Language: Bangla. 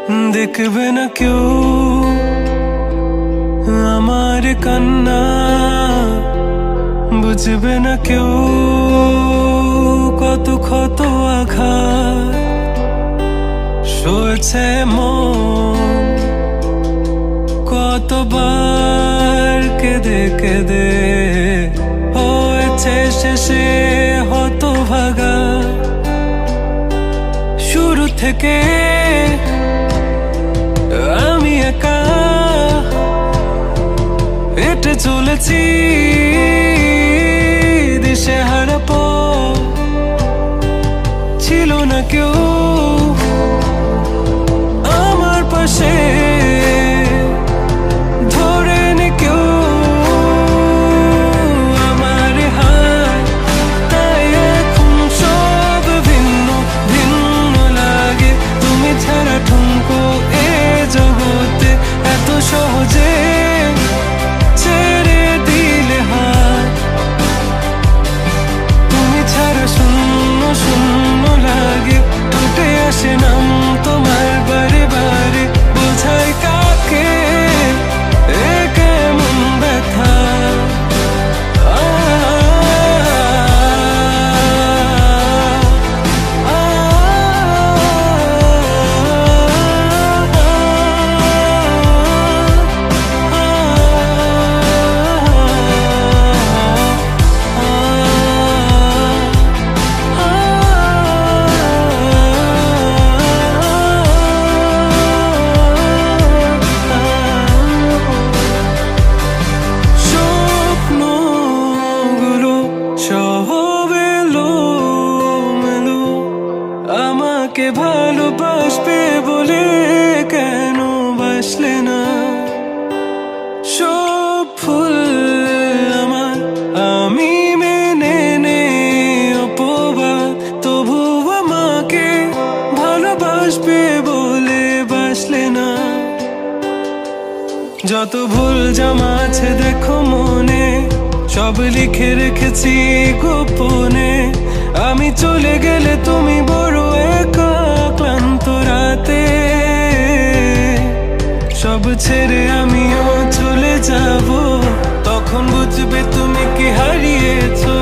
দেখবে না কেউ আমার কান্না, বুঝবে না কেউ কত ক্ষত আঘাত সয়েছে মন, কতবার কেঁদে কেঁদে হয়েছে শেষে হতভাগা। শুরু থেকে আমি একা হেঁটে চলেছি দিশেহারা পথ, ছিল না কেউ আমার পাশে ধরে নে কেউ আমার হাত, তাই এখন সব ভিন্ন ভিন্ন লাগে। তুমি ছাড়া ঠুনকো এ জগতে এত সহজে ছেড়ে দিলে হাত, তুমি ছাড়া শূন্য শূন্য লাগে। টুটে আসে নাম তোমার বারে বারে, বোঝাই কাকে এ কেমন ব্যথা। আমাকে ভালোবাসবে বলে কেন বাসলে না? সব ফুল আমার আমি মেনে নে অপবাদ, তবু আমাকে ভালোবাসবে বলে বাসলে না। যত ভুল জমা আছে দেখো মনে, সব লিখে রেখেছি গোপনে। আমি চলে গেলে তুমি বড় একা ক্লান্ত রাতে, সব ছেড়ে আমিও চলে যাব, তখন বুঝবে তুমি কি হারিয়েছো।